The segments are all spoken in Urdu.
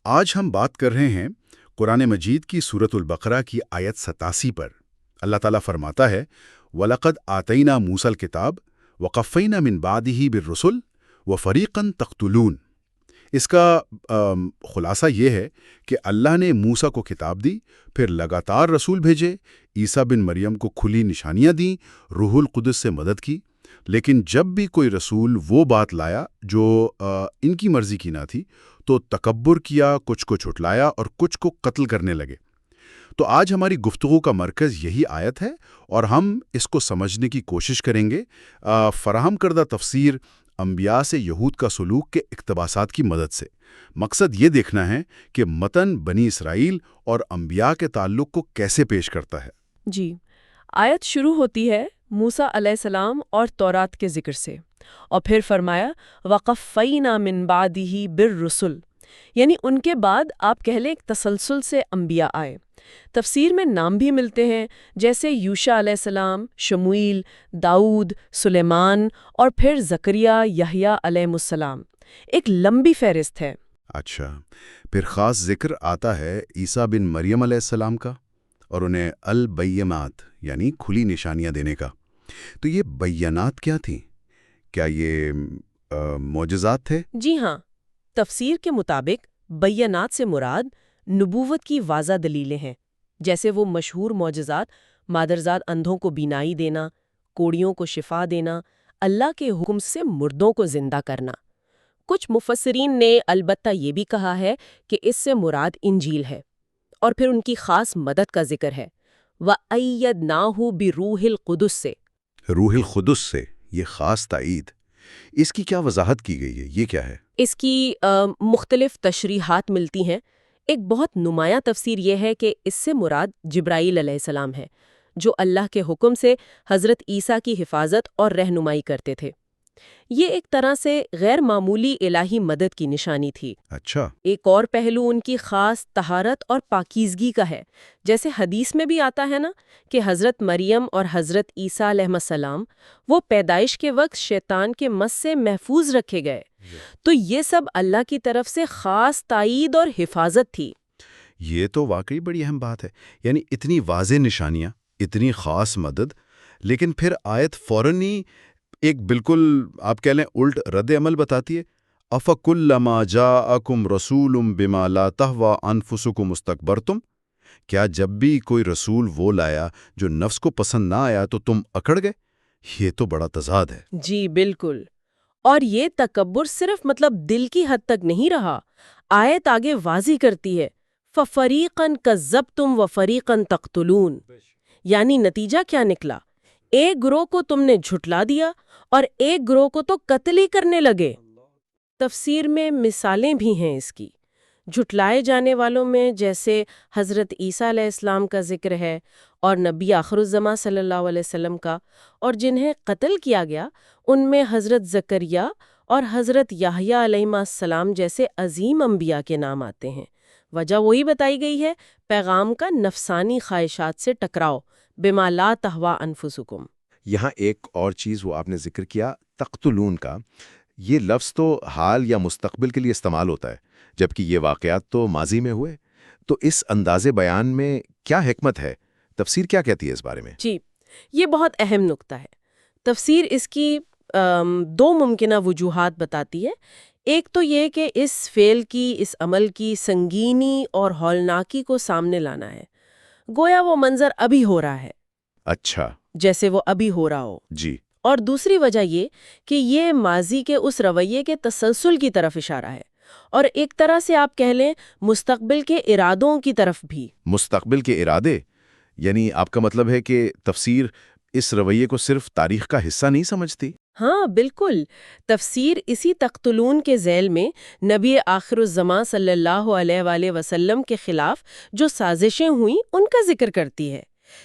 آج ہم بات کر رہے ہیں قرآن مجید کی سورۃ البقرہ کی آیت 87 پر۔ اللہ تعالیٰ فرماتا ہے وَلَقَدْ آتَيْنَا مُوسَى الْكِتَابَ وَقَفَّيْنَا مِن بَعْدِهِ بِالرُّسُلِ وَفَرِيقًا تَقْتُلُونَ۔ اس کا خلاصہ یہ ہے کہ اللہ نے موسیٰ کو کتاب دی، پھر لگاتار رسول بھیجے، عیسیٰ بن مریم کو کھلی نشانیاں دیں، روح القدس سے مدد کی، لیکن جب بھی کوئی رسول وہ بات لایا جو ان کی مرضی کی نہ تھی تو تکبر کیا، کچھ کو جھٹلایا اور کچھ کو قتل کرنے لگے۔ تو آج ہماری گفتگو کا مرکز یہی آیت ہے اور ہم اس کو سمجھنے کی کوشش کریں گے فراہم کردہ تفسیر انبیاء سے یہود کا سلوک کے اقتباسات کی مدد سے۔ مقصد یہ دیکھنا ہے کہ متن بنی اسرائیل اور انبیاء کے تعلق کو کیسے پیش کرتا ہے۔ جی، آیت شروع ہوتی ہے موسیٰ علیہ السلام اور تورات کے ذکر سے، اور پھر فرمایا وَقَفَّيْنَا مِن بَعْدِهِ بِالرُّسُلِ، یعنی ان کے بعد آپ کہہ لیں ایک تسلسل سے انبیاء آئے۔ تفسیر میں نام بھی ملتے ہیں جیسے یوشع علیہ السلام، شموئیل، داؤد، سلیمان اور پھر زکریا، یحییٰ علیہ السلام۔ ایک لمبی فہرست ہے۔ اچھا، پھر خاص ذکر آتا ہے عیسیٰ بن مریم علیہ السلام کا اور انہیں البینات یعنی کھلی نشانیاں دینے کا۔ تو یہ بینات کیا تھیں؟ کیا یہ معجزات تھے؟ جی ہاں، تفسیر کے مطابق بینات سے مراد نبوت کی واضح دلیلیں ہیں، جیسے وہ مشہور معجزات مادرزاد اندھوں کو بینائی دینا، کوڑیوں کو شفا دینا، اللہ کے حکم سے مردوں کو زندہ کرنا۔ کچھ مفسرین نے البتہ یہ بھی کہا ہے کہ اس سے مراد انجیل ہے، اور پھر ان کی خاص مدد کا ذکر ہے وَأَيَّدْنَاهُ بِرُوحِ الْقُدُسِ سے۔ روح القدس سے، یہ خاص تائید۔ اس کی کیا وضاحت کی گئی ہے؟ یہ کیا ہے؟ اس کی مختلف تشریحات ملتی ہیں۔ ایک بہت نمایاں تفسیر یہ ہے کہ اس سے مراد جبرائیل علیہ السلام ہے، جو اللہ کے حکم سے حضرت عیسیٰ کی حفاظت اور رہنمائی کرتے تھے۔ یہ ایک طرح سے غیر معمولی الہی مدد کی نشانی تھی۔ اچھا، ایک اور پہلو ان کی خاص طہارت اور پاکیزگی کا ہے، جیسے حدیث میں بھی آتا ہے نا کہ حضرت مریم اور حضرت عیسیٰ علیہ السلام وہ پیدائش کے وقت شیطان کے مس سے محفوظ رکھے گئے۔ تو یہ سب اللہ کی طرف سے خاص تائید اور حفاظت تھی۔ یہ تو واقعی بڑی اہم بات ہے، یعنی اتنی واضح نشانیاں، اتنی خاص مدد، لیکن پھر آیت فوراً ہی ایک بالکل آپ کہہ لیں الٹ رد عمل بتاتی ہے۔ أَفَكُلَّمَا جَاءَكُمْ رَسُولٌ بِمَا لَا تَهْوَىٰ أَنفُسُكُمُ اسْتَكْبَرْتُمْ، کیا جب بھی کوئی رسول وہ لایا جو نفس کو پسند نہ آیا تو تم اکڑ گئے؟ یہ تو بڑا تضاد ہے۔ جی بالکل، اور یہ تکبر صرف دل کی حد تک نہیں رہا۔ آیت آگے واضح کرتی ہے فَفَرِيقًا كَذَّبْتُمْ وَفَرِيقًا تَقْتُلُونَ، یعنی نتیجہ کیا نکلا؟ ایک گروہ کو تم نے جھٹلا دیا اور ایک گروہ کو تو قتل ہی کرنے لگے۔ تفسیر میں مثالیں بھی ہیں اس کی۔ جھٹلائے جانے والوں میں جیسے حضرت عیسیٰ علیہ السلام کا ذکر ہے اور نبی آخر الزماں صلی اللہ علیہ وسلم کا، اور جنہیں قتل کیا گیا ان میں حضرت زکریا اور حضرت یحییٰ علیہ السلام جیسے عظیم انبیاء کے نام آتے ہیں۔ وجہ وہی بتائی گئی ہے، پیغام کا نفسانی خواہشات سے ٹکراؤ، بما لا تہویٰ انفسکم۔ یہاں ایک اور چیز وہ آپ نے ذکر کیا تقتلون کا، یہ لفظ تو حال یا مستقبل کے لیے استعمال ہوتا ہے، جبکہ یہ واقعات تو ماضی میں ہوئے۔ تو اس انداز بیان میں کیا حکمت ہے؟ تفسیر کیا کہتی ہے اس بارے میں؟ جی، یہ بہت اہم نکتہ ہے۔ تفسیر اس کی دو ممکنہ وجوہات بتاتی ہے۔ ایک تو یہ کہ اس فعل کی، اس عمل کی سنگینی اور ہولناکی کو سامنے لانا ہے، گویا وہ منظر ابھی ہو رہا ہے، اچھا، جیسے وہ ابھی ہو رہا ہو۔ جی، اور دوسری وجہ یہ کہ یہ ماضی کے اس رویے کے تسلسل کی طرف اشارہ ہے، اور ایک طرح سے آپ کہہ لیں مستقبل کے ارادوں کی طرف بھی۔ مستقبل کے ارادے، یعنی آپ کا مطلب ہے کہ تفسیر اس رویے کو صرف تاریخ کا حصہ نہیں سمجھتی؟ ہاں بالکل، تفسیر اسی تقتلون کے ذیل میں نبی آخر الزماں صلی اللہ علیہ وآلہ وسلم کے خلاف جو سازشیں ہوئیں ان کا ذکر کرتی ہے،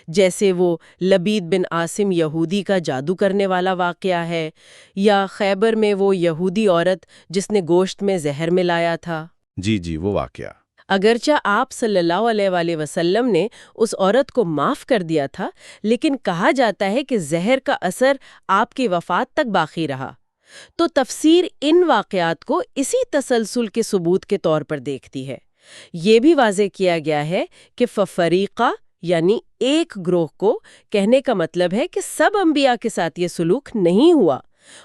جیسے وہ لبید بن عاصم یہودی کا جادو کرنے والا واقعہ ہے، یا خیبر میں وہ یہودی عورت جس نے گوشت میں زہر ملایا تھا۔ جی، وہ واقعہ۔ اگرچہ آپ صلی اللہ علیہ وآلہ وسلم نے اس عورت کو معاف کر دیا تھا، لیکن کہا جاتا ہے کہ زہر کا اثر آپ کی وفات تک باقی رہا۔ تو تفسیر ان واقعات کو اسی تسلسل کے ثبوت کے طور پر دیکھتی ہے، یہ بھی واضح کیا گیا ہے کہ ففریقہ یعنی ایک گروہ کو کہنے کا مطلب ہے کہ سب انبیاء کے ساتھ یہ سلوک نہیں ہوا،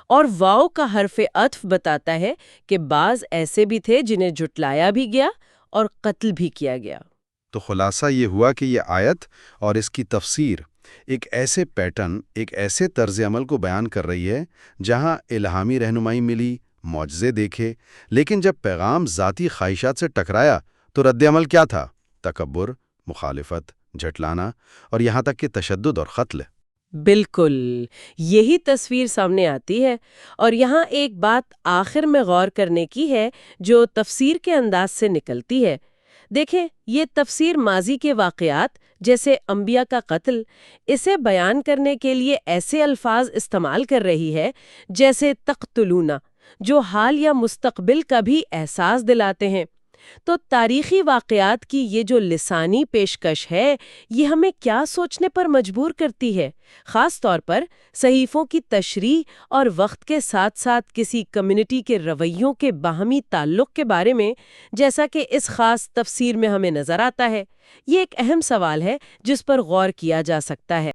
اور واو کا حرف عطف بتاتا ہے کہ بعض ایسے بھی تھے جنہیں جھٹلایا بھی گیا اور قتل بھی کیا گیا۔ تو خلاصہ یہ ہوا کہ یہ آیت اور اس کی تفسیر ایک ایسے پیٹرن، ایک ایسے طرز عمل کو بیان کر رہی ہے جہاں الہامی رہنمائی ملی، معجزے دیکھے، لیکن جب پیغام ذاتی خواہشات سے ٹکرایا تو رد عمل کیا تھا؟ تکبر، مخالفت، جھٹلانا اور یہاں تک کہ تشدد اور قتل۔ بالکل یہی تصویر سامنے آتی ہے، اور یہاں ایک بات آخر میں غور کرنے کی ہے جو تفسیر کے انداز سے نکلتی ہے۔ دیکھیں، یہ تفسیر ماضی کے واقعات جیسے انبیاء کا قتل، اسے بیان کرنے کے لیے ایسے الفاظ استعمال کر رہی ہے جیسے تقتلون، جو حال یا مستقبل کا بھی احساس دلاتے ہیں۔ تو تاریخی واقعات کی یہ جو لسانی پیشکش ہے، یہ ہمیں کیا سوچنے پر مجبور کرتی ہے، خاص طور پر صحیفوں کی تشریح اور وقت کے ساتھ ساتھ کسی کمیونٹی کے رویوں کے باہمی تعلق کے بارے میں، جیسا کہ اس خاص تفسیر میں ہمیں نظر آتا ہے۔ یہ ایک اہم سوال ہے جس پر غور کیا جا سکتا ہے۔